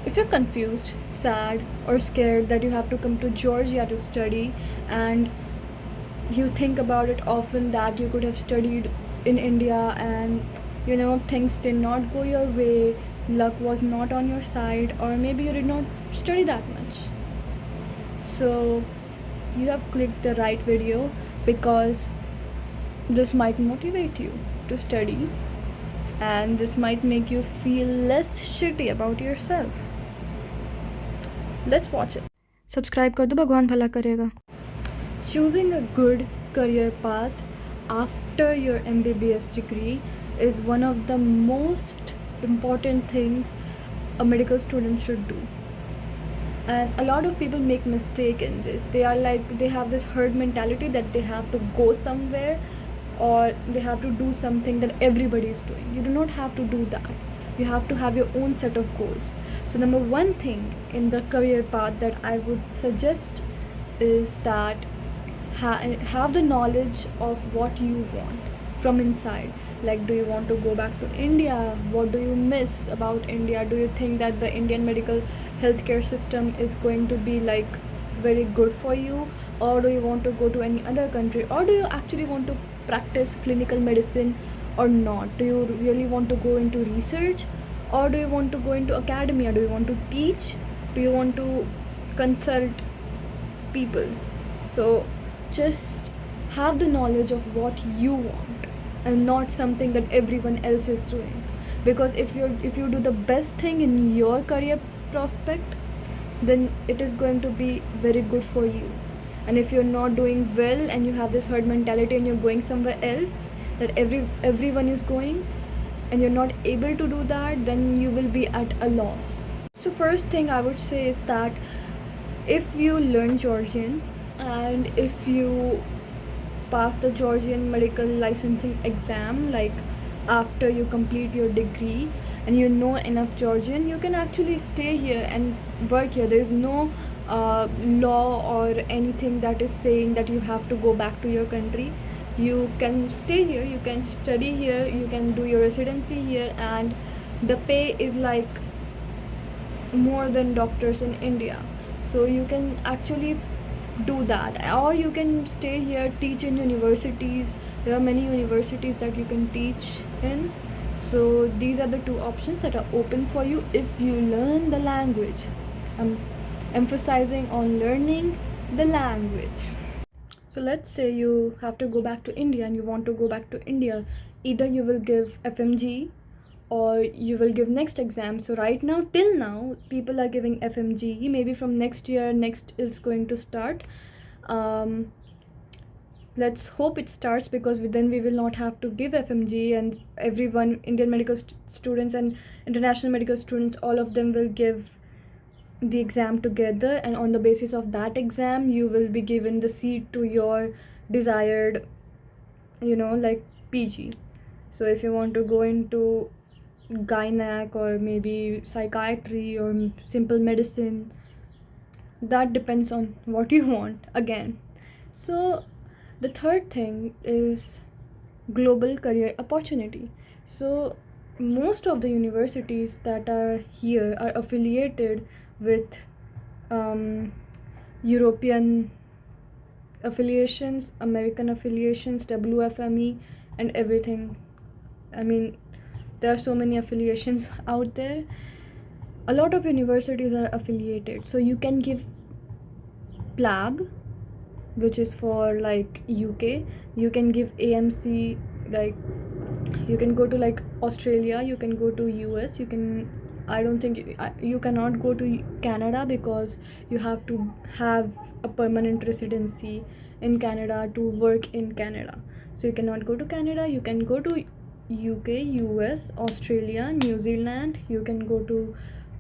if you're confused, sad, or scared that you have to come to Georgia to study, and you think about it often that you could have studied in India and things did not go your way, luck was not on your side, or maybe you did not study that much. So you have clicked the right video, because this might motivate you to study, and this might make you feel less shitty about yourself. Let's watch it. Subscribe कर दो, भगवान भला करेगा. Choosing a good career path after your MBBS degree is one of the most important things a medical student should do. And a lot of people make mistake in this. They have this herd mentality that they have to go somewhere, or they have to do something that everybody is doing. You do not have to do that. You have to have your own set of goals. So number one thing in the career path that I would suggest is that have the knowledge of what you want from inside. Like, do you want to go back to India? What do you miss about India? Do you think that the Indian medical healthcare system is going to be like very good for you, or do you want to go to any other country, or do you actually want to practice clinical medicine or not? Do you really want to go into research, or do you want to go into academia? Do you want to teach? Do you want to consult people? So just have the knowledge of what you want and not something that everyone else is doing. Because if you do the best thing in your career prospect, then it is going to be very good for you. And if you're not doing well and you have this herd mentality and you're going somewhere else that everyone is going, and you're not able to do that, then you will be at a loss. So first thing I would say is that if you learn Georgian, and if you pass the Georgian medical licensing exam, like after you complete your degree and you know enough Georgian, you can actually stay here and work here. There is no law or anything that is saying that you have to go back to your country. You can stay here, you can study here, you can do your residency here, and the pay is like more than doctors in India. So you can actually do that, or you can stay here, teach in universities. There are many universities that you can teach in. So these are the two options that are open for you if you learn the language. I'm emphasizing on learning the language. So let's say you have to go back to India and you want to go back to India. Either you will give FMG or you will give next exam. So right now, till now, people are giving FMG. Maybe from next year, next is going to start. Let's hope it starts, because then we will not have to give FMG, and everyone, Indian medical students and international medical students, all of them will give the exam together, and on the basis of that exam you will be given the seat to your desired like PG. So if you want to go into gynec or maybe psychiatry or simple medicine, that depends on what you want again. So the third thing is global career opportunity. So most of the universities that are here are affiliated with European affiliations, American affiliations, WFME, and everything. I mean, there are so many affiliations out there. A lot of universities are affiliated. So you can give PLAB, which is for like UK. You can give AMC, like you can go to like Australia, you can go to US, I don't think you cannot go to Canada, because you have to have a permanent residency in Canada to work in Canada. So you cannot go to Canada. You can go to UK, US, Australia, New Zealand. You can go to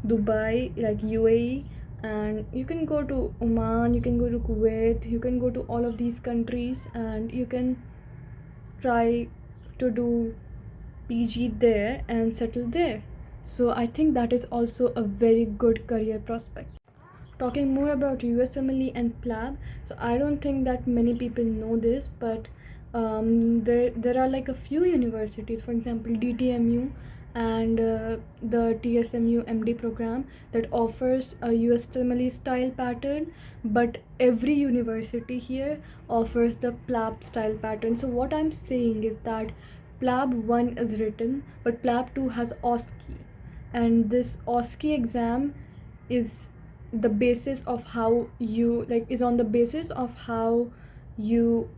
Dubai, like UAE, and you can go to Oman, you can go to Kuwait, you can go to all of these countries, and you can try to do PG there and settle there. So I think that is also a very good career prospect. Talking more about USMLE and PLAB, so I don't think that many people know this, but there are like a few universities, for example DTMU and the TSMU MD program that offers a USMLE style pattern, but every university here offers the PLAB style pattern. So what I'm saying is that PLAB 1 is written, but PLAB 2 has OSCE, and this OSCE exam is the basis of how you is on the basis of how you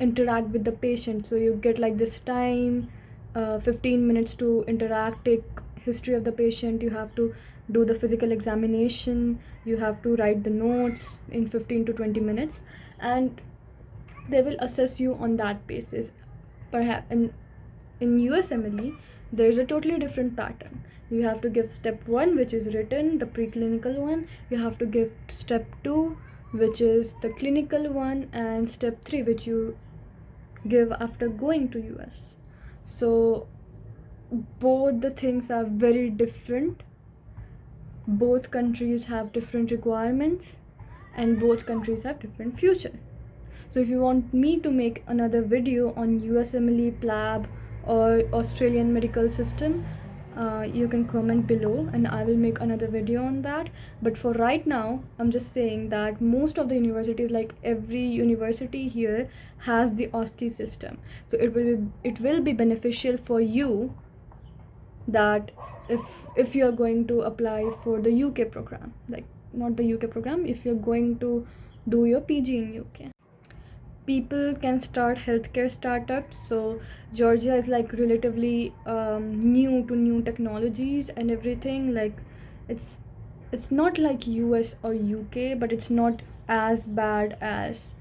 interact with the patient. So you get like this time, 15 minutes to interact, take history of the patient, you have to do the physical examination, you have to write the notes in 15 to 20 minutes, and they will assess you on that basis. Perhaps in USMLE there's a totally different pattern. You have to give step 1, which is written, the preclinical one. You have to give step 2, which is the clinical one, and step 3, which you give after going to US. So both the things are very different. Both countries have different requirements, and both countries have different future. So if you want me to make another video on USMLE, PLAB, or Australian medical system, you can comment below and I will make another video on that. But for right now, I'm just saying that most of the universities, like every university here, has the OSCE system. So it will be beneficial for you, that if you're going to apply for the UK program, like not the UK program, if you're going to do your PG in UK. People can start healthcare startups. So Georgia is like relatively new to new technologies and everything. Like it's not like US or UK, but it's not as bad as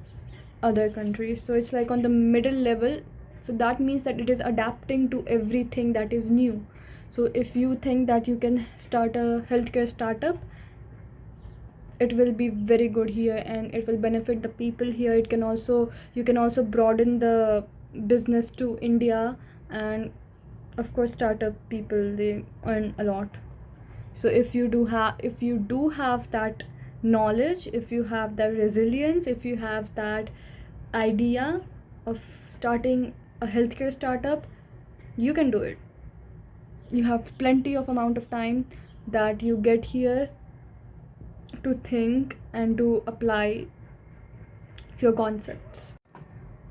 other countries. So it's like on the middle level. So that means that it is adapting to everything that is new. So if you think that you can start a healthcare startup, it will be very good here and it will benefit the people here. You can also broaden the business to India, and of course startup people, they earn a lot. So if you do have that knowledge, if you have that resilience, if you have that idea of starting a healthcare startup, you can do it. You have plenty of amount of time that you get here to think and to apply your concepts.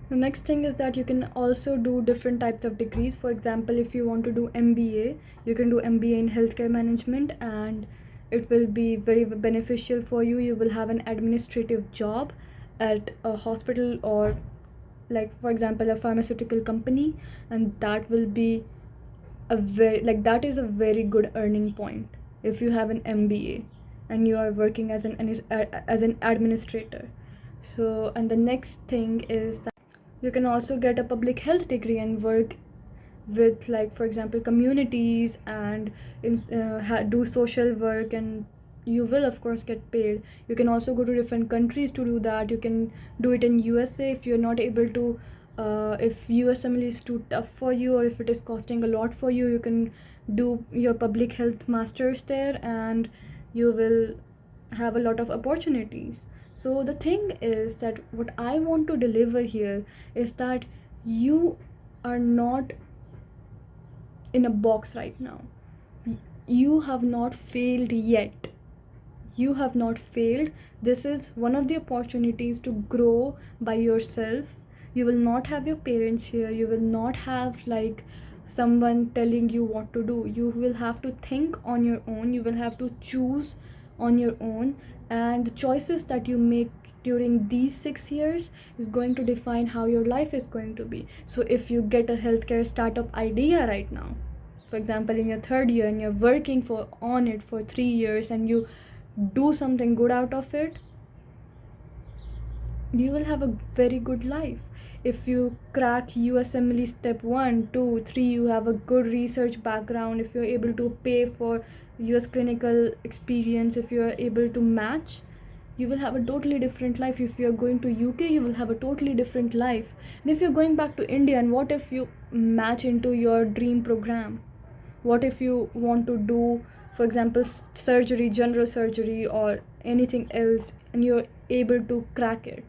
The next thing is that you can also do different types of degrees. For example, if you want to do MBA, you can do MBA in healthcare management, and it will be very beneficial for you. You will have an administrative job at a hospital, or like for example a pharmaceutical company, and that will be that is a very good earning point if you have an MBA and you are working as an administrator. So, and the next thing is that you can also get a public health degree and work with, like for example, communities, and do social work, and you will of course get paid. You can also go to different countries to do that. You can do it in USA if you're not able to, if USMLE is too tough for you, or if it is costing a lot for you, you can do your public health masters there, and you will have a lot of opportunities. So the thing is that what I want to deliver here is that you are not in a box right now. You have not failed yet. You have not failed. This is one of the opportunities to grow by yourself. You will not have your parents here. You will not have like someone telling you what to do. You will have to think on your own. You will have to choose on your own, and the choices that you make during these 6 years is going to define how your life is going to be. So if you get a healthcare startup idea right now, for example in your 3rd year, and you're working on it for 3 years, and you do something good out of it, you will have a very good life. If you crack USMLE step 1, 2, 3, you have a good research background, if you're able to pay for US clinical experience, if you're able to match, you will have a totally different life. If you're going to UK, you will have a totally different life. And if you're going back to India, and what if you match into your dream program? What if you want to do, for example, surgery, general surgery, or anything else, and you're able to crack it?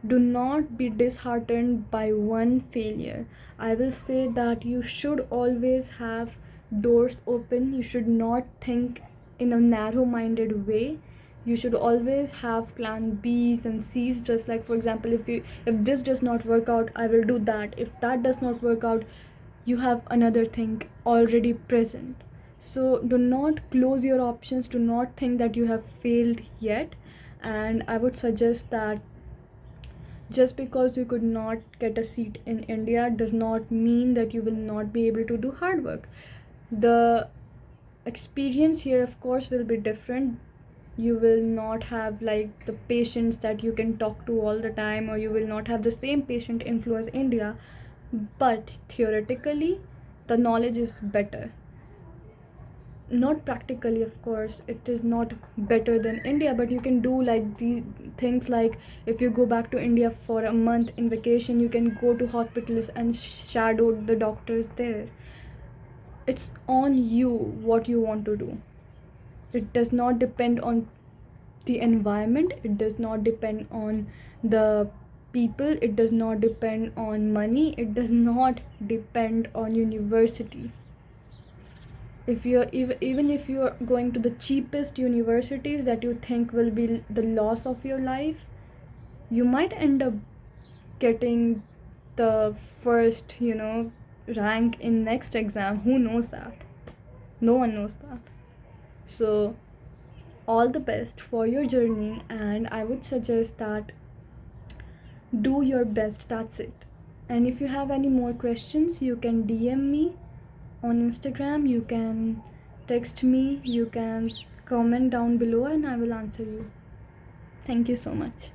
Do not be disheartened by one failure. I will say that you should always have doors open. You should not think in a narrow minded way. You should always have plan B's and C's. Just like, for example, if this does not work out, I will do that. If that does not work out, you have another thing already present. So do not close your options. Do not think that you have failed yet. And I would suggest that just because you could not get a seat in India does not mean that you will not be able to do hard work. The experience here, of course, will be different. You will not have like the patients that you can talk to all the time, or you will not have the same patient influence India, but theoretically the knowledge is better. Not practically, of course, it is not better than India, but you can do like these things, like if you go back to India for a month in vacation, you can go to hospitals and shadow the doctors there. It's on you what you want to do. It does not depend on the environment, it does not depend on the people, it does not depend on money, it does not depend on university. If you're even if you're going to the cheapest universities that you think will be the loss of your life, you might end up getting the first, rank in next exam. Who knows that? No one knows that. So all the best for your journey, and I would suggest that do your best. That's it. And if you have any more questions, you can DM me on Instagram, you can text me, you can comment down below, and I will answer you. Thank you so much.